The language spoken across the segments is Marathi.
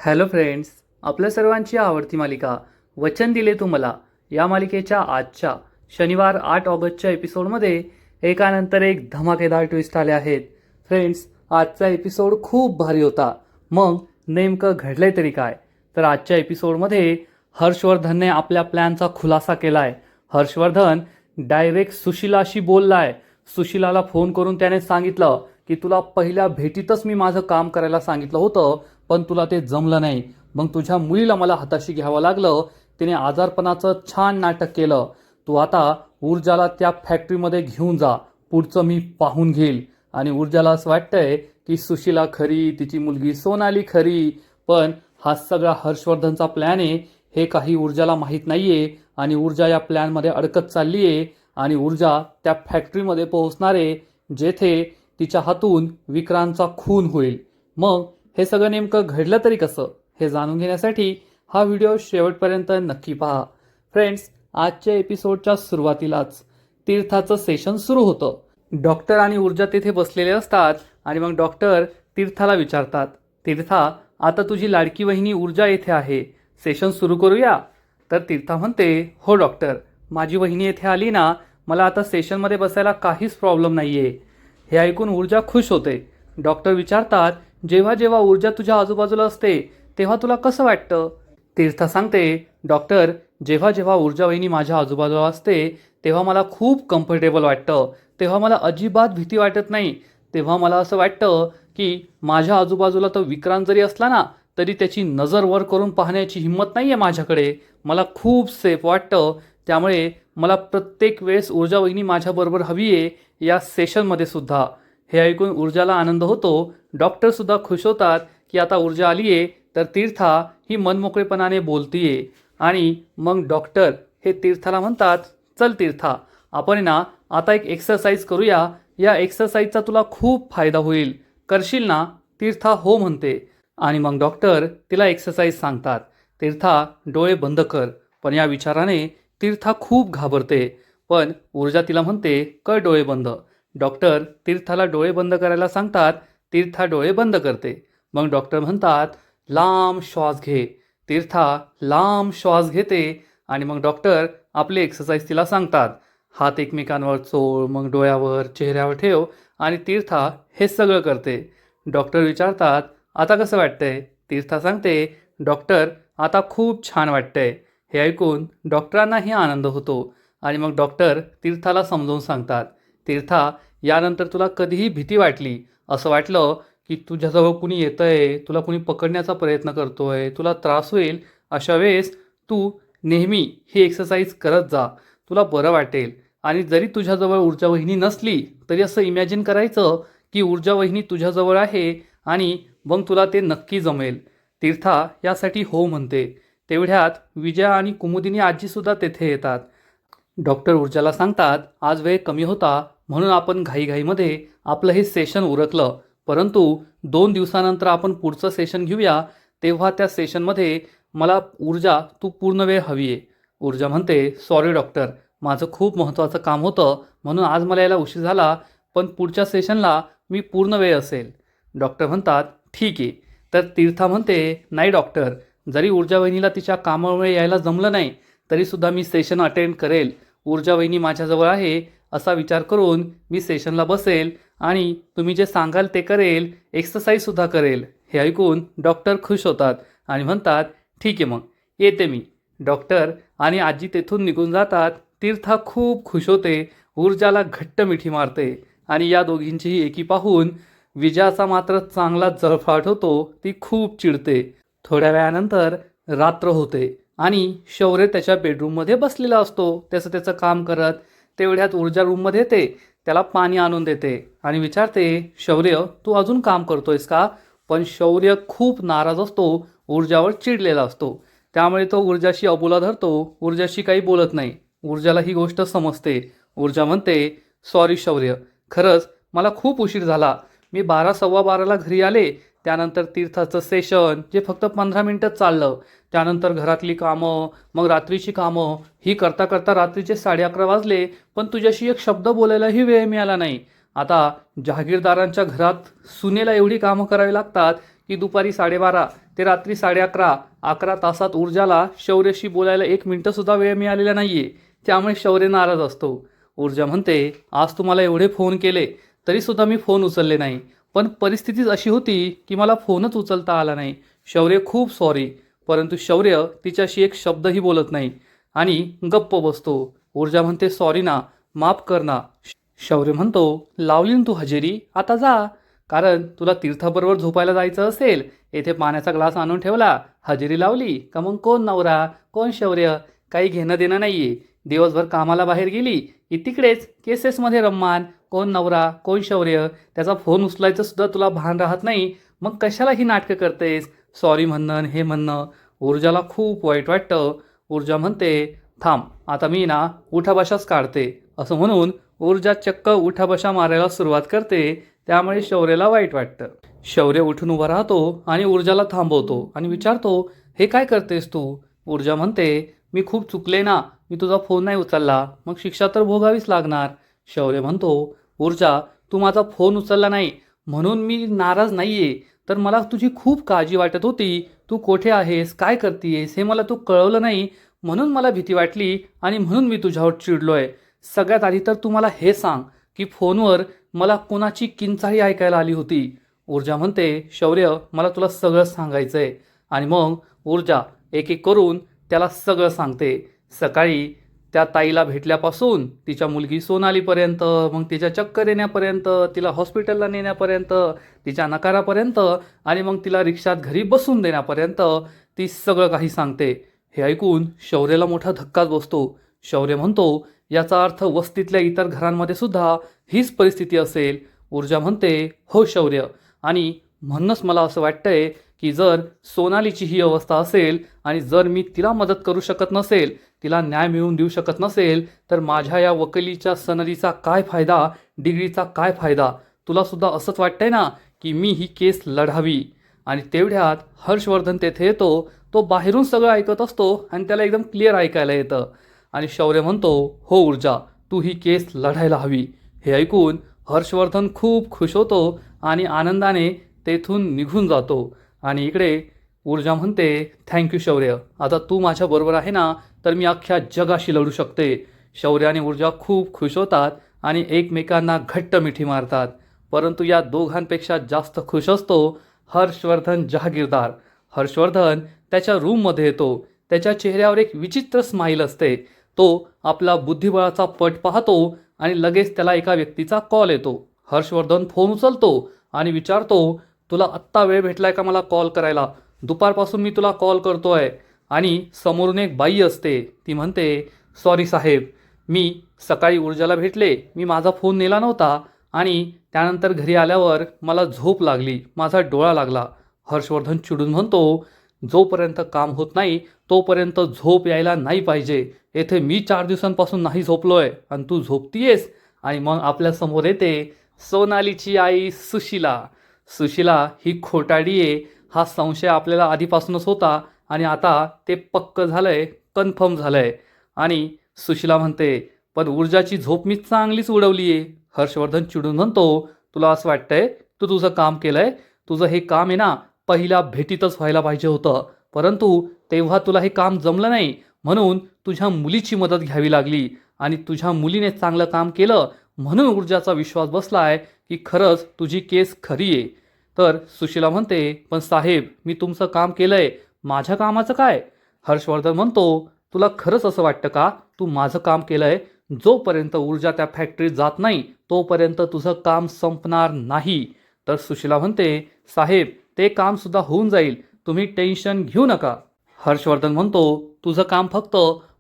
हॅलो फ्रेंड्स, आपल्या सर्वांची आवडती मालिका वचन दिले तू मला या मालिकेच्या आजच्या शनिवार 8 ऑगस्टच्या एपिसोडमध्ये एकानंतर एक धमाकेदार ट्विस्ट आले आहेत. फ्रेंड्स, आजचा एपिसोड खूप भारी होता. मग नेमकं घडलंय तरी काय? तर आजच्या एपिसोडमध्ये हर्षवर्धनने आपल्या प्लॅनचा खुलासा केलाय. हर्षवर्धन डायरेक्ट सुशिलाशी बोललाय. सुशिलाला फोन करून त्याने सांगितलं की तुला पहिल्या भेटीतच मी माझं काम करायला सांगितलं होतं, पण तुला ते जमलं नाही. मग तुझ्या मुलीला मला हाताशी घ्यावं लागलं. तिने आजारपणाचं छान नाटक केलं. तू आता ऊर्जाला त्या फॅक्टरीमध्ये घेऊन जा, पुढचं मी पाहून घेईल. आणि ऊर्जाला असं वाटतंय की सुशिला खरी, तिची मुलगी सोनाली खरी, पण हा सगळा हर्षवर्धनचा प्लॅन आहे हे काही ऊर्जाला माहीत नाहीये. आणि ऊर्जा या प्लॅनमध्ये अडकत चाललीये. आणि ऊर्जा त्या फॅक्टरीमध्ये पोहोचणार आहे जेथे तिच्या हातून विक्रांतचा खून होईल. मग हे सगळं नेमकं घडलं तरी कसं, हे जाणून घेण्यासाठी हा व्हिडिओ शेवटपर्यंत नक्की पहा. फ्रेंड्स, आजच्या एपिसोडच्या सुरुवातीलाच तीर्थाचं सेशन सुरू होतं. डॉक्टर आणि ऊर्जा तिथे बसलेले असतात. आणि मग डॉक्टर तीर्थाला विचारतात, तीर्था, आता तुझी लाडकी वहिनी ऊर्जा येथे आहे, सेशन सुरू करूया? तर तीर्था म्हणते, हो डॉक्टर, माझी वहिनी येथे आली ना, मला आता सेशनमध्ये बसायला काहीच प्रॉब्लेम नाही आहे. हे ऐकून ऊर्जा खुश होते. डॉक्टर विचारतात, जेव्हा जेव्हा ऊर्जा तुझ्या आजूबाजूला असते तेव्हा तुला कसं वाटतं? तीर्था सांगते, डॉक्टर, जेव्हा जेव्हा ऊर्जा वहिनी माझ्या आजूबाजूला असते तेव्हा मला खूप कम्फर्टेबल वाटतं. तेव्हा मला अजिबात भीती वाटत नाही. तेव्हा मला असं वाटतं की माझ्या आजूबाजूला तर विक्रांत जरी असला ना, तरी त्याची नजर वर करून पाहण्याची हिंमत नाही आहे माझ्याकडे. मला खूप सेफ वाटतं. त्यामुळे मला प्रत्येक वेळेस ऊर्जा वहिनी माझ्याबरोबर हवी आहे, या सेशनमध्ये सुद्धा. हे ऐकून ऊर्जाला आनंद होतो. डॉक्टरसुद्धा खुश होतात की आता ऊर्जा आली आहे तर तीर्था ही मनमोकळेपणाने बोलतीये. आणि मग डॉक्टर हे तीर्थाला म्हणतात, चल तीर्था, आपण ना आता एक एक्सरसाइज करूया. या एक्सरसाइजचा तुला खूप फायदा होईल, करशील ना? तीर्था हो म्हणते. आणि मग डॉक्टर तिला एक्सरसाइज सांगतात. तीर्था, डोळे बंद कर. पण या विचाराने तीर्था खूप घाबरते. पण ऊर्जा तिला म्हणते, कर डोळे बंद. डॉक्टर तीर्थाला डोळे बंद करायला सांगतात. तीर्था डोळे बंद करते. मग डॉक्टर म्हणतात, लांब श्वास घे. तीर्था लांब श्वास घेते. आणि मग डॉक्टर आपली एक्सरसाइज तिला सांगतात. हात एकमेकांवर चोळ, मग डोळ्यावर, चेहऱ्यावर ठेव. आणि तीर्था हे सगळं करते. डॉक्टर विचारतात, आता कसं वाटतंय? तीर्था सांगते, डॉक्टर, आता खूप छान वाटतंय. हे ऐकून डॉक्टरांनाही आनंद होतो. आणि मग डॉक्टर तीर्थाला समजावून सांगतात, तीर्था, यानंतर तुला कधीही भीती वाटली, असं वाटलं की तुझ्याजवळ कुणी येतंय, तुला कुणी पकडण्याचा प्रयत्न करतोय, तुला त्रास होईल, अशा वेळेस तू नेहमी ही एक्सरसाइज करत जा, तुला बरं वाटेल. आणि जरी तुझ्याजवळ ऊर्जा वहिनी नसली तरी असं इमॅजिन करायचं की ऊर्जा वहिनी तुझ्याजवळ आहे आणि मग तुला ते नक्की जमेल. तीर्था यासाठी हो म्हणते. तेवढ्यात विजया आणि कुमुदिनी आजीसुद्धा तेथे येतात. डॉक्टर ऊर्जाला सांगतात, आज वेळ कमी होता म्हणून आपण घाईघाईमध्ये आपलं हे सेशन उरकलं, परंतु 2 दिवसानंतर आपण पुढचं सेशन घेऊया. तेव्हा त्या सेशनमध्ये मला ऊर्जा तू पूर्ण वेळ हवी आहे. ऊर्जा म्हणते, सॉरी डॉक्टर, माझं खूप महत्त्वाचं काम होतं म्हणून आज मला यायला उशीर झाला, पण पुढच्या सेशनला मी पूर्ण वेळ असेल. डॉक्टर म्हणतात, ठीक आहे. तर तीर्था म्हणते, नाही डॉक्टर, जरी ऊर्जा वहिनीला तिच्या कामामुळे यायला जमलं नाही तरीसुद्धा मी सेशन अटेंड करेल. ऊर्जा वहिनी माझ्याजवळ आहे असा विचार करून मी सेशनला बसेल आणि तुम्ही जे सांगाल ते करेल, एक्सरसाइजसुद्धा करेल. हे ऐकून डॉक्टर खुश होतात आणि म्हणतात, ठीक आहे, मग येते मी. डॉक्टर आणि आजी तेथून निघून जातात. तीर्था खूप खुश होते. ऊर्जाला घट्ट मिठी मारते. आणि या दोघींचीही एकी पाहून विजयाचा मात्र चांगला जळफाट होतो. ती खूप चिडते. थोड्या वेळानंतर रात्र होते आणि शौर्य त्याच्या बेडरूममध्ये बसलेला असतो, त्याचं काम करत. तेवढ्यात ऊर्जा रूममध्ये येते, त्याला पाणी आणून देते आणि विचारते, शौर्य, तू अजून काम करतोयस का? पण शौर्य खूप नाराज असतो, ऊर्जावर चिडलेला असतो. त्यामुळे तो ऊर्जाशी अबोला धरतो, ऊर्जाशी काही बोलत नाही. ऊर्जाला ही गोष्ट समजते. ऊर्जा म्हणते, सॉरी शौर्य, खरंच मला खूप उशीर झाला. मी 12 सव्वा 12ला घरी आले. त्यानंतर तीर्थाचं सेशन जे फक्त 15 मिनटंच चाललं. त्यानंतर घरातली कामं, मग रात्रीची कामं, ही करता करता रात्रीचे 11:30 वाजले. पण तुझ्याशी एक शब्द बोलायलाही वेळ मिळाला नाही. आता जहागीरदारांच्या घरात सुनेला एवढी कामं करावी लागतात की दुपारी 12:30 ते रात्री 11:30 11 तासात ऊर्जाला शौर्यशी बोलायला 1 मिनिटंसुद्धा वेळ मिळालेला नाही आहे. त्यामुळे शौर्य नाराज असतो. ऊर्जा म्हणते, आज तुम्हाला एवढे फोन केले तरीसुद्धा मी फोन उचलले नाही. पण परिस्थितीच अशी होती की मला फोनच उचलता आला नाही. शौर्य खूप सॉरी. परंतु शौर्य तिच्याशी एक शब्दही बोलत नाही आणि गप्प बसतो. ऊर्जा म्हणते, सॉरी ना, माफ कर ना. शौर्य म्हणतो, लावली ना तू हजेरी, आता जा. कारण तुला तीर्थाबरोबर झोपायला जायचं असेल, येथे पाण्याचा ग्लास आणून ठेवला, हजेरी लावली का मग कोण नवरा कोण शौर्य काही घेणं देणं नाहीये. दिवसभर कामाला बाहेर गेली की तिकडेच केसेसमध्ये रम्मान, कोण नवरा कोण शौर्य. त्याचा फोन उचलायचं सुद्धा तुला भान राहत नाही. मग कशाला ही नाटकं करतेस. सॉरी म्हणणं हे म्हणणं. ऊर्जाला खूप वाईट वाटतं. ऊर्जा म्हणते, थांब आता मी ना उठाबशाच काढते. असं म्हणून ऊर्जा चक्क उठाबशा मारायला सुरुवात करते. त्यामुळे शौर्याला वाईट वाटतं. शौर्य उठून उभा राहतो आणि ऊर्जाला थांबवतो आणि विचारतो, हे काय करतेस तू. ऊर्जा म्हणते, मी खूप चुकले ना, मी तुझा फोन नाही उचलला, मग शिक्षा तर भोगावीच लागणार. शौर्य म्हणतो, ऊर्जा तू माझा फोन उचलला नाही म्हणून मी नाराज नाहीये, तर मला तुझी खूप काळजी वाटत होती. तू कोठे आहेस, काय करतीयेस हे मला तू कळवलं नाही, म्हणून मला भीती वाटली आणि म्हणून मी तुझ्यावर चिडलोय. सगळ्यात आधी तर तू मला हे सांग की फोनवर मला कोणाची किंचाळी ऐकायला आली होती. ऊर्जा म्हणते, शौर्य मला तुला सगळं सांगायचंय. आणि मग ऊर्जा एक एक करून त्याला सगळं सांगते. सकाळी त्या ताईला भेटल्यापासून तिच्या मुलगी सोनालीपर्यंत, मग तिच्या चक्कर येण्यापर्यंत, तिला हॉस्पिटलला नेण्यापर्यंत, तिच्या नकारापर्यंत आणि मग तिला रिक्षात घरी बसून देण्यापर्यंत ती सगळं काही सांगते. हे ऐकून शौर्याला मोठा धक्काच बसतो. शौर्य म्हणतो, याचा अर्थ वस्तीतल्या इतर घरांमध्ये सुद्धा हीच परिस्थिती असेल. ऊर्जा म्हणते, हो शौर्य, आणि म्हणूनच मला असं वाटतंय की जर सोनालीची ही अवस्था असेल आणि जर मी तिला मदत करू शकत नसेल, तिला न्याय मिळवून देऊ शकत नसेल, तर माझ्या या वकिलीच्या सनदीचा काय फायदा, डिग्रीचा काय फायदा. तुला सुद्धा असंच वाटतंय ना की मी ही केस लढावी. आणि तेवढ्यात हर्षवर्धन तेथे येतो. तो बाहेरून सगळं ऐकत असतो आणि त्याला एकदम क्लिअर ऐकायला येतं. आणि शौर्य म्हणतो, हो ऊर्जा, तू ही केस लढायला हवी. हे ऐकून हर्षवर्धन खूप खुश होतो आणि आनंदाने तेथून निघून जातो. आणि इकडे ऊर्जा म्हणते, थँक्यू शौर्य, आता तू माझ्याबरोबर आहे ना, तर मी अख्ख्या जगाशी लढू शकते. शौर्य आणि ऊर्जा खूप खुश होतात आणि एकमेकांना घट्ट मिठी मारतात. परंतु या दोघांपेक्षा जास्त खुश असतो हर्षवर्धन जहागीरदार. हर्षवर्धन त्याच्या रूममध्ये येतो. त्याच्या चेहऱ्यावर एक विचित्र स्माईल असते. तो आपला बुद्धिबळाचा पट पाहतो आणि लगेच त्याला एका व्यक्तीचा कॉल येतो. हर्षवर्धन फोन उचलतो आणि विचारतो, तुला आत्ता वेळ भेटलाय का मला कॉल करायला. दुपारपासून मी तुला कॉल करतोय. आणि समोरून एक बाई असते. ती म्हणते, सॉरी साहेब, मी सकाळी ऊर्जाला भेटले, मी माझा फोन नेला नव्हता आणि त्यानंतर घरी आल्यावर मला झोप लागली, माझा डोळा लागला. हर्षवर्धन चिडून म्हणतो, जोपर्यंत काम होत नाही तोपर्यंत झोप यायला नाही पाहिजे. येथे मी 4 दिवसांपासून नाही झोपलोय आणि तू झोपतीयेस. आणि मग आपल्या समोर येते सोनालीची आई सुशिला. सुशिला ही खोटाडी आहे, हा संशय आपल्याला आधीपासूनच होता आणि आता ते पक्क झालंय, कन्फर्म झालंय. आणि सुशिला म्हणते, पण ऊर्जाची झोप मी चांगलीच उडवली आहे. हर्षवर्धन चिडून म्हणतो, तुला असं वाटतंय तू तुझं काम केलंय. तुझं हे काम आहे ना पहिल्या भेटीतच व्हायला पाहिजे होतं, परंतु तेव्हा तुला हे काम जमलं नाही, म्हणून तुझ्या मुलीची मदत घ्यावी लागली आणि तुझ्या मुलीने चांगलं काम केलं म्हणून ऊर्जाचा विश्वास बसलाय की खरंच तुझी केस खरी आहे. तर सुशिला म्हणते, पण साहेब मी तुमचं काम केलंय, माझ्या कामाचं काय. हर्षवर्धन म्हणतो, तुला खरंच असं वाटतं का तू माझं काम केलंय. जोपर्यंत ऊर्जा त्या फॅक्टरीत जात नाही तोपर्यंत तुझं काम संपणार नाही. तर सुशिला म्हणते, साहेब ते काम सुद्धा होऊन जाईल, तुम्ही टेन्शन घेऊ नका. हर्षवर्धन म्हणतो, तुझं काम फक्त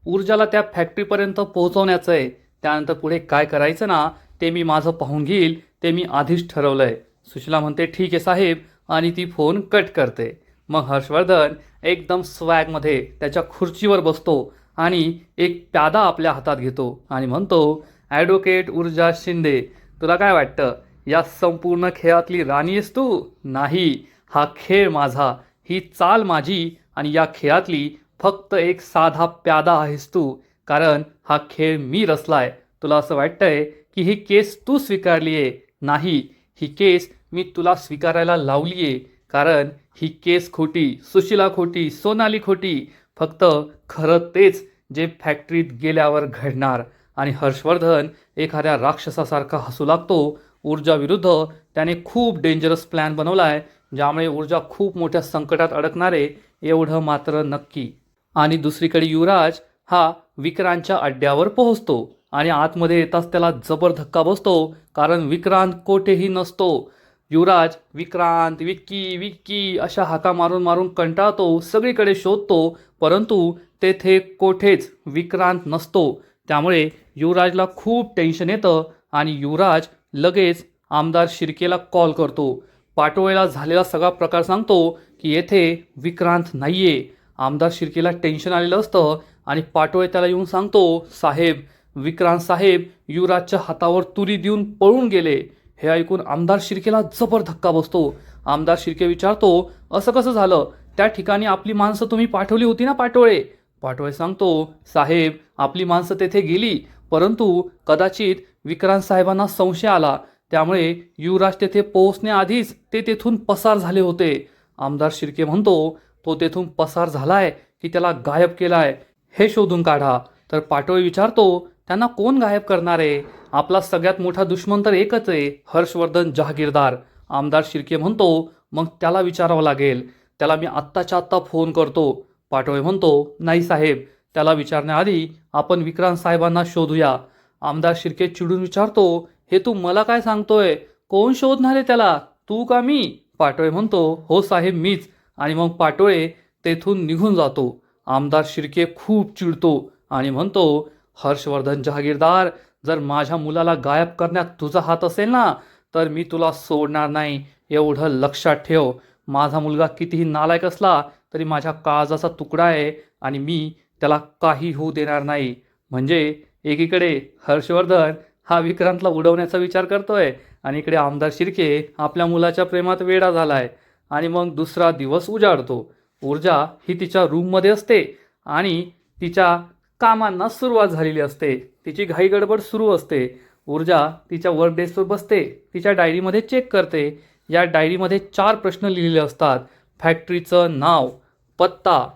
ऊर्जाला त्या फॅक्टरीपर्यंत पोहोचवण्याचं आहे. त्यानंतर पुढे काय करायचं ना ते मी माझं पाहून घेईल, ते मी आधीच ठरवलंय. सुशिला म्हणते, ठीक आहे साहेब, आणि ती फोन कट करते. मग हर्षवर्धन एकदम स्वॅगमध्ये त्याच्या खुर्चीवर बसतो आणि एक प्यादा आपल्या हातात घेतो आणि म्हणतो, ॲडव्होकेट ऊर्जा शिंदे, तुला काय वाटतं या संपूर्ण खेळातली राणी आहेस तू. नाही, हा खेळ माझा, ही चाल माझी आणि या खेळातली फक्त एक साधा प्यादा आहेस तू, कारण हा खेळ मी रचलाय. तुला असं वाटतंय की ही केस तू स्वीकारली आहे. नाही, ही केस मी तुला स्वीकारायला लावली आहे. कारण ही केस खोटी, सुशिला खोटी, सोनाली खोटी. फक्त खरं तेच जे फॅक्टरीत गेल्यावर घडणार. आणि हर्षवर्धन एखाद्या राक्षसासारखा हसू लागतो. ऊर्जा विरुद्ध त्याने खूप डेंजरस प्लॅन बनवलाय, ज्यामुळे ऊर्जा खूप मोठ्या संकटात अडकणार आहे, एवढं मात्र नक्की. आणि दुसरीकडे युवराज हा विक्रांतच्या अड्ड्यावर पोहोचतो आणि आतमध्ये येताच त्याला जबर धक्का बसतो, कारण विक्रांत कोठेही नसतो. युवराज विक्रांत, विक्की विक्की अशा हाका मारून मारून कंटाळतो, सगळीकडे शोधतो, परंतु तेथे कोठेच विक्रांत नसतो. त्यामुळे युवराजला खूप टेन्शन येतं आणि युवराज लगेच आमदार शिर्केला कॉल करतो. पाटोळेला झालेला सगळा प्रकार सांगतो की येथे विक्रांत नाहीये. आमदार शिर्केला टेन्शन आलेलं असतं आणि पाटोळे त्याला येऊन सांगतो, साहेब, विक्रांत साहेब युवराजच्या हातावर तुरी देऊन पळून गेले. हे ऐकून आमदार शिर्केला जबर धक्का बसतो. आमदार शिर्के विचारतो, असं कसं झालं? त्या ठिकाणी आपली माणसं तुम्ही पाठवली होती ना पाटोळे? पाटोळे सांगतो, साहेब, आपली माणसं तेथे गेली, परंतु कदाचित विक्रांत साहेबांना संशय आला, त्यामुळे युवराज तेथे पोहोचण्याआधीच ते तेथून पसार झाले होते. आमदार शिर्के म्हणतो, तो तेथून पसार झालाय की त्याला गायब केलाय, हे शोधून काढा. तर पाटोळे विचारतो, त्यांना कोण गायब करणार आहे? आपला सगळ्यात मोठा दुश्मन तर एकच आहे, हर्षवर्धन जहागीरदार. आमदार शिर्के म्हणतो, मग त्याला विचारावं लागेल, त्याला मी आत्ताच्या आत्ता फोन करतो. पाटोळे म्हणतो, नाही साहेब, त्याला विचारण्याआधी आपण विक्रांत साहेबांना शोधूया. आमदार शिर्के चिडून विचारतो, हे तू मला काय सांगतोय? कोण शोधणार आहे त्याला, तू का मी? पाटोळे म्हणतो, हो साहेब, मीच. आणि मग पाटोळे तेथून निघून जातो. आमदार शिर्के खूप चिडतो आणि म्हणतो, हर्षवर्धन जहागीरदार, जर माझ्या मुलाला गायब करण्यात तुझा हात असेल ना, तर मी तुला सोडणार नाही, एवढं लक्षात ठेव. माझा मुलगा कितीही नालायक असला तरी माझ्या काळजाचा तुकडा आहे आणि मी त्याला काही होऊ देणार नाही. म्हणजे एकीकडे हर्षवर्धन हा विक्रांतला उडवण्याचा विचार करतोय आणि इकडे आमदार शिर्के आपल्या मुलाच्या प्रेमात वेडा झालाय. आणि मग दुसरा दिवस उजाडतो. ऊर्जा ही तिच्या रूममध्ये असते आणि तिच्या कामांना सुरुवात झालेली असते. तिची घाई गडबड सुरू असते. ऊर्जा तिच्या वर्क डेस्कवर बसते, तिच्या डायरीमध्ये चेक करते. या डायरीमध्ये 4 प्रश्न लिहिलेले असतात. फॅक्टरीचं नाव, पत्ता,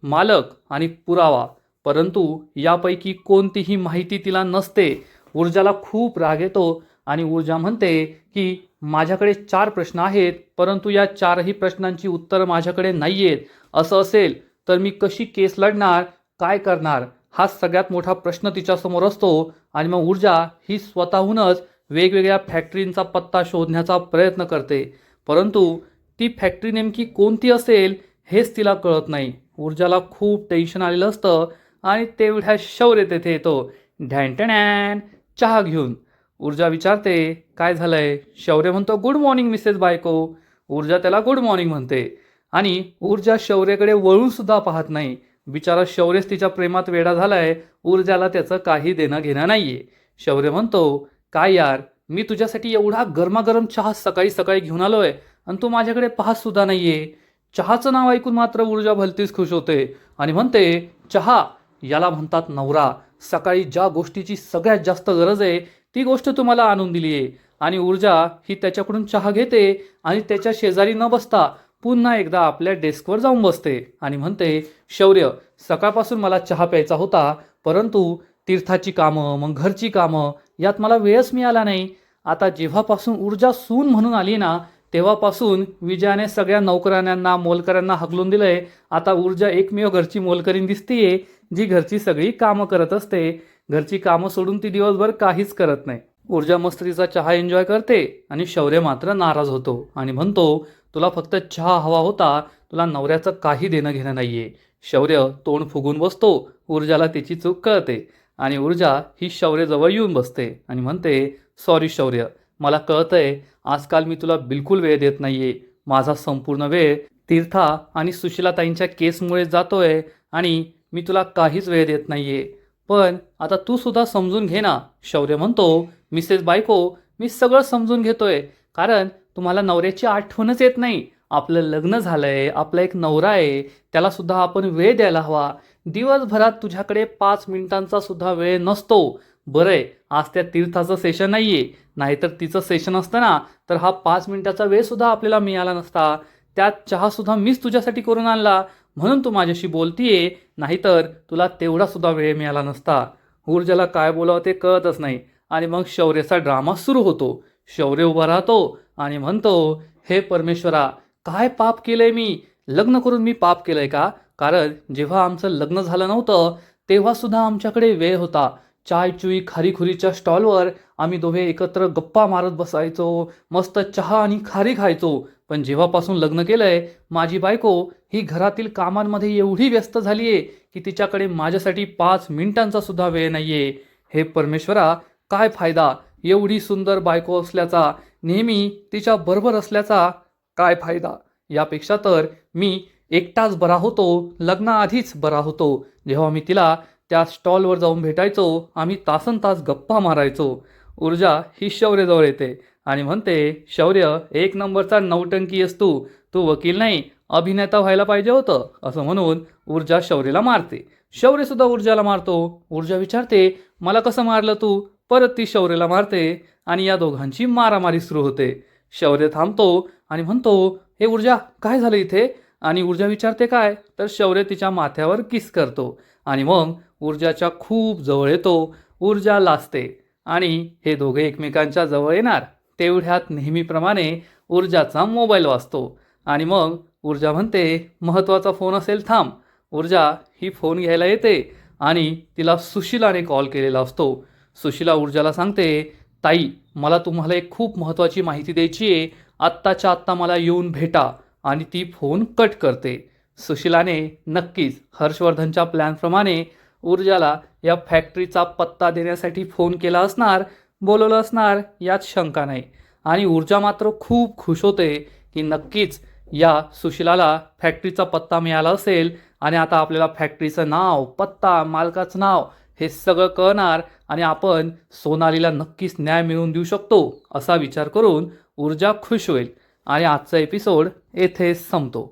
मालक आणि पुरावा. परंतु यापैकी कोणतीही माहिती तिला नसते. ऊर्जाला खूप राग येतो आणि ऊर्जा म्हणते की माझ्याकडे 4 प्रश्न आहेत, परंतु या 4ही प्रश्नांची उत्तरं माझ्याकडे नाही आहेत. असं असेल तर मी कशी केस लढणार, काय करणार, हा सगळ्यात मोठा प्रश्न तिच्यासमोर असतो. आणि मग ऊर्जा ही स्वतःहूनच वेगवेगळ्या फॅक्टरींचा पत्ता शोधण्याचा प्रयत्न करते, परंतु ती फॅक्टरी नेमकी कोणती असेल हेच तिला कळत नाही. ऊर्जाला खूप टेन्शन आलेलं असतं आणि तेवढ्या शौर्य तेथे येतो, ढॅन चहा घेऊन. ऊर्जा विचारते, काय झालंय? शौर्य म्हणतो, गुड मॉर्निंग मिसेस बायको. ऊर्जा त्याला गुड मॉर्निंग म्हणते आणि ऊर्जा शौर्याकडे वळून सुद्धा पाहत नाही. बिचारा शौर्यच तिच्या प्रेमात वेडा झालाय, ऊर्जाला त्याचं काही देणं घेणं नाहीये. शौर्य म्हणतो, काय यार, मी तुझ्यासाठी एवढा गरमागरम चहा सकाळी सकाळी घेऊन आलोय आणि तू माझ्याकडे पाहत सुद्धा नाहीये. चहाचं नाव ऐकून मात्र ऊर्जा भलतीच खुश होते आणि म्हणते, चहा, याला म्हणतात नवरा. सकाळी ज्या गोष्टीची सगळ्यात जास्त गरज आहे ती गोष्ट तुम्हाला आणून दिली आहे. आणि ऊर्जा ही त्याच्याकडून चहा घेते आणि त्याच्या शेजारी न बसता पुन्हा एकदा आपल्या डेस्कवर जाऊन बसते आणि म्हणते, शौर्य, सकाळपासून मला चहा प्यायचा होता, परंतु तीर्थाची कामं, मग घरची कामं, यात मला वेळच मिळाला नाही. आता जेव्हापासून ऊर्जा सून म्हणून आली ना, तेव्हापासून विजयाने सगळ्या नोकरांना, मोलकऱ्यांना हकलून दिलंय. आता ऊर्जा एकमेव घरची मोलकरीण दिसतीये जी घरची सगळी कामं करत असते. घरची कामं सोडून ती दिवसभर काहीच करत नाही. ऊर्जा मस्त तिचा चहा एन्जॉय करते आणि शौर्य मात्र नाराज होतो आणि म्हणतो, तुला फक्त चहा हवा होता, तुला नवऱ्याचं काही देणं घेणं नाहीये. शौर्य तोंड फुगून बसतो. ऊर्जाला तिची चूक कळते आणि ऊर्जा ही शौर्यजवळ येऊन बसते आणि म्हणते, सॉरी शौर्य, मला कळतंय आजकाल मी तुला बिलकुल वेळ देत नाहीये. माझा संपूर्ण वेळ तीर्था आणि सुशीलाताईंच्या केसमुळे जातोय आणि मी तुला काहीच वेळ देत नाहीये. पण आता तू सुद्धा समजून घे ना. शौर्य म्हणतो, मिसेस बायको, मी सगळं समजून घेतोय, कारण तुम्हाला नवऱ्याची आठवणच येत नाही. आपलं लग्न झालंय, आपला एक नवरा आहे, त्याला सुद्धा आपण वेळ द्यायला हवा. दिवसभरात तुझ्याकडे 5 मिनिटांचा सुद्धा वेळ नसतो. बरंय, आज त्या तीर्थाचं सेशन नाहीये, नाहीतर तिचं सेशन असतं ना, तर हा 5 मिनिटाचा वेळ सुद्धा आपल्याला मिळाला नसता. त्यात चहासुद्धा मीच तुझ्यासाठी करून आणला म्हणून तू माझ्याशी बोलतीये, नाहीतर तुला तेवढा सुद्धा वेळ मिळाला नसता. ऊर्जाला काय बोलावं ते कळतच नाही आणि मग शौर्याचा ड्रामा सुरू होतो. शौर्य उभा राहतो आणि म्हणतो, हे परमेश्वरा, काय पाप केलंय मी? लग्न करून मी पाप केलंय का? कारण जेव्हा आमचं लग्न झालं नव्हतं तेव्हा सुद्धा आमच्याकडे वेळ होता. चाय चुई खारीखुरीच्या स्टॉलवर आम्ही दोघे एकत्र गप्पा मारत बसायचो, मस्त चहा आणि खारी खायचो. पण जेव्हापासून लग्न केलंय माझी बायको ही घरातील कामांमध्ये एवढी व्यस्त झालीये की तिच्याकडे माझ्यासाठी 5 मिनिटांचा सुद्धा वेळ नाहीये. हे परमेश्वरा, काय फायदा एवढी सुंदर बायको असल्याचा, नेहमी तिच्या बरोबर असल्याचा? काय फायदा? यापेक्षा तर मी एकटाच बरा होतो, लग्नाआधीच बरा होतो. जेव्हा मी तिला त्या स्टॉलवर जाऊन भेटायचो, आम्ही तासनतास गप्पा मारायचो. ऊर्जा ही शौर्यजवळ येते आणि म्हणते, शौर्य, एक नंबरचा नौटंकी आहेस तू. तू वकील नाही, अभिनेता व्हायला पाहिजे होतं. असं म्हणून ऊर्जा शौर्यला मारते. शौर्य सुद्धा ऊर्जाला मारतो. ऊर्जा विचारते, मला कसं मारलं तू? परत ती शौर्यला मारते आणि या दोघांची मारामारी सुरू होते. शौर्य थांबतो आणि म्हणतो, हे ऊर्जा, काय झालं इथे? आणि ऊर्जा विचारते काय, तर शौर्य तिच्या माथ्यावर किस करतो आणि मग ऊर्जाच्या खूप जवळ येतो. ऊर्जा लाजते आणि हे दोघे एकमेकांच्या जवळ येणार तेवढ्यात नेहमीप्रमाणे ऊर्जाचा मोबाईल वाजतो आणि मग ऊर्जा म्हणते, महत्त्वाचा फोन असेल, थांब. ऊर्जा ही फोन घ्यायला येते आणि तिला सुशिलाने कॉल केलेला असतो. सुशिला ऊर्जाला सांगते, ताई, मला तुम्हाला एक खूप महत्त्वाची माहिती द्यायची आहे, आत्ताच्या आत्ता मला येऊन भेटा. आणि ती फोन कट करते. सुशिलाने नक्कीच हर्षवर्धनच्या प्लॅनप्रमाणे ऊर्जाला या फॅक्टरीचा पत्ता देण्यासाठी फोन केला असणार, बोलवलं असणार, यात शंका नाही. आणि ऊर्जा मात्र खूप खुश होते की नक्कीच या सुशिलाला फॅक्टरीचा पत्ता मिळाला असेल आणि आता आपल्याला फॅक्टरीचं नाव, पत्ता, मालकाचं नाव हे सगळं कळणार आणि आपण सोनालीला नक्कीच न्याय मिळवून देऊ शकतो असा विचार करून ऊर्जा खुश होईल. आणि आजचा एपिसोड येथे संपतो.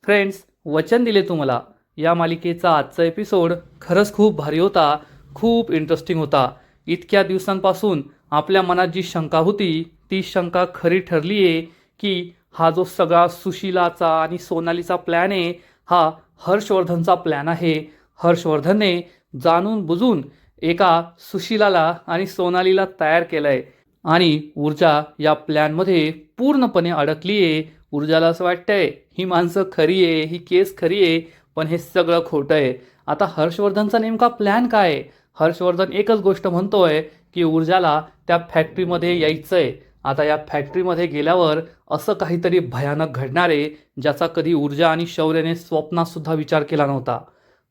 फ्रेंड्स, वचन दिले तुम्हाला, या मालिकेचा आजचा एपिसोड खरंच खूप भारी होता, खूप इंटरेस्टिंग होता. इतक्या दिवसांपासून आपल्या मनात जी शंका होती ती शंका खरी ठरली आहे की हा जो सगळा सुशिलाचा आणि सोनालीचा प्लॅन आहे हा हर्षवर्धनचा प्लॅन आहे. हर्षवर्धनने जाणून बुजून एका सुशिलाला आणि सोनालीला तयार केलं आहे आणि ऊर्जा या प्लॅनमध्ये पूर्णपणे अडकली आहे. ऊर्जाला असं वाटतंय ही माणसं खरी आहे, ही केस खरी आहे, पण हे सगळं खोटं आहे. आता हर्षवर्धनचा नेमका प्लॅन काय आहे? हर्षवर्धन एकच गोष्ट म्हणतोय की ऊर्जाला त्या फॅक्टरीमध्ये यायचं आहे. आता या फॅक्टरीमध्ये गेल्यावर असं काहीतरी भयानक घडणार आहे ज्याचा कधी ऊर्जा आणि शौर्याने स्वप्नातसुद्धा विचार केला नव्हता.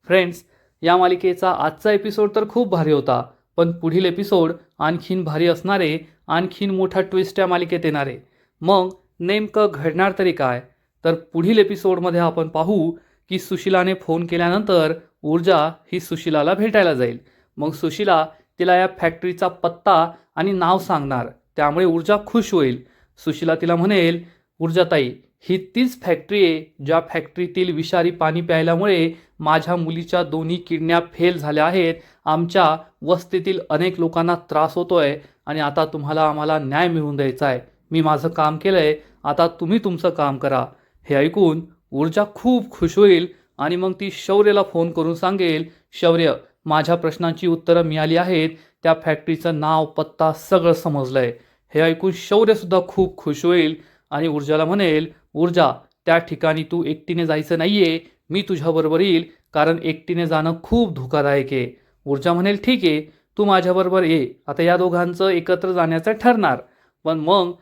फ्रेंड्स, या मालिकेचा आजचा एपिसोड तर खूप भारी होता, पण पुढील एपिसोड आणखीन भारी असणारे, आणखीन मोठा ट्विस्ट या मालिकेत येणारे. मग नेमकं घडणार तरी काय? तर पुढील एपिसोडमध्ये आपण पाहू की सुशिलाने फोन केल्यानंतर ऊर्जा ही सुशिलाला भेटायला जाईल. मग सुशिला तिला या फॅक्टरीचा पत्ता आणि नाव सांगणार, त्यामुळे ऊर्जा खुश होईल. सुशिला तिला म्हणेल, ऊर्जाताई, ही तीच फॅक्टरी आहे ज्या फॅक्टरीतील विषारी पाणी प्यायल्यामुळे माझ्या मुलीच्या दोन्ही किडन्या फेल झाल्या आहेत. आमच्या वस्तीतील अनेक लोकांना त्रास होतोय आणि आता तुम्हाला आम्हाला न्याय मिळवून द्यायचा आहे. मी माझं काम केलंय, आता तुम्ही तुमचं काम करा. हे ऐकून ऊर्जा खूप खुश होईल आणि मग ती शौर्यला फोन करून सांगेल, शौर्य, माझ्या प्रश्नांची उत्तरं मिळाली आहेत, त्या फॅक्टरीचं नाव, पत्ता सगळं समजलंय. हे ऐकून शौर्यसुद्धा खूप खुश होईल आणि ऊर्जाला म्हणेल, ऊर्जा, त्या ठिकाणी तू एकटीने जायचं नाहीये, मी तुझ्याबरोबर येईल, कारण एकटीने जाणं खूप धोकादायक आहे. ऊर्जा म्हणेल, ठीक आहे, तू माझ्याबरोबर ये. आता या दोघांचं एकत्र जाण्याचं ठरणार. पण मग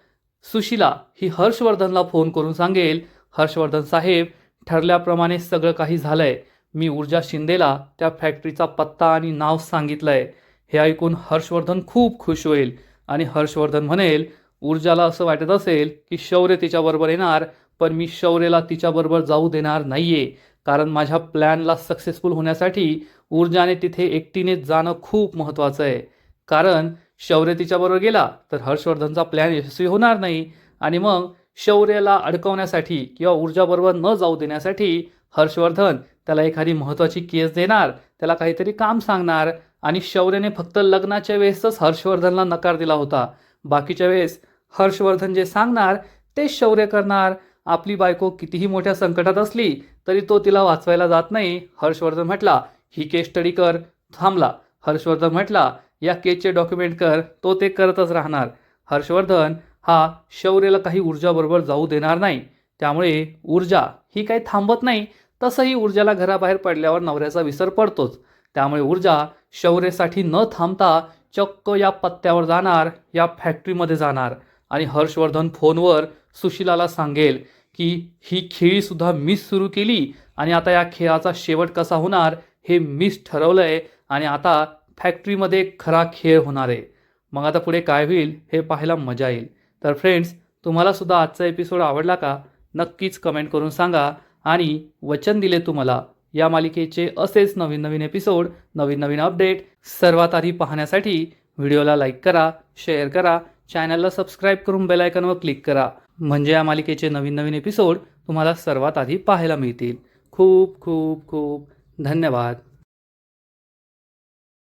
सुशिला ही हर्षवर्धनला फोन करून सांगेल, हर्षवर्धन साहेब, ठरल्याप्रमाणे सगळं काही झालंय. मी ऊर्जा शिंदेला त्या फॅक्टरीचा पत्ता आणि नाव सांगितलंय. हे ऐकून हर्षवर्धन खूप खुश होईल आणि हर्षवर्धन म्हणेल, ऊर्जाला असं वाटत असेल की शौर्य तिच्याबरोबर येणार, पण मी शौर्यला तिच्याबरोबर जाऊ देणार नाहीये, कारण माझ्या प्लॅनला सक्सेसफुल होण्यासाठी ऊर्जाने तिथे एकटीने जाणं खूप महत्त्वाचं आहे. कारण शौर्य तिच्याबरोबर गेला तर हर्षवर्धनचा प्लॅन यशस्वी होणार नाही आणि मग शौर्याला अडकवण्यासाठी किंवा ऊर्जाबरोबर न जाऊ देण्यासाठी हर्षवर्धन त्याला एखादी महत्त्वाची केस देणार, त्याला काहीतरी काम सांगणार आणि शौर्याने फक्त लग्नाच्या वेळेसच हर्षवर्धनला नकार दिला होता. बाकीच्या वेळेस हर्षवर्धन जे सांगणार ते शौर्य करणार आपली बायको कितीही मोठ्या संकटात असली तरी तो तिला वाचवायला जात नाही. हर्षवर्धन म्हटला ही केस स्टडी कर, थांबला. हर्षवर्धन म्हटला या केसचे डॉक्युमेंट कर, तो ते करतच राहणार. हर्षवर्धन हा शौर्यला काही ऊर्जाबरोबर जाऊ देणार नाही. त्यामुळे ऊर्जा ही काही थांबत नाही. तसंही ऊर्जाला घराबाहेर पडल्यावर नवऱ्याचा विसर पडतोच. त्यामुळे ऊर्जा शौर्यसाठी न थांबता चक्क या पत्त्यावर जाणार, या फॅक्टरीमध्ये जाणार आणि हर्षवर्धन फोनवर सुशिलाला सांगेल की ही खेळीसुद्धा मीच सुरू केली आणि आता या खेळाचा शेवट कसा होणार हे मीच ठरवलंय आणि आता फॅक्टरीमध्ये खरा खेळ होणार आहे. मग आता पुढे काय होईल हे पाहायला मजा येईल. तर फ्रेंड्स, तुम्हाला सुद्धा आजचा एपिसोड आवडला का? नक्कीच कमेंट करून सांगा. आणि वचन दिले तुम्हाला या मालिकेचे असेच नवीन नवीन एपिसोड, नवीन नवीन अपडेट सर्वात आधी पाहण्यासाठी व्हिडिओला लाईक करा, शेअर करा, चॅनलला सबस्क्राईब करून बेल आयकॉनवर क्लिक करा. म्हणजे या मालिकेचे नवीन नवीन एपिसोड तुम्हाला सर्वात आधी पाहायला मिळतील. खूप खूप खूप धन्यवाद.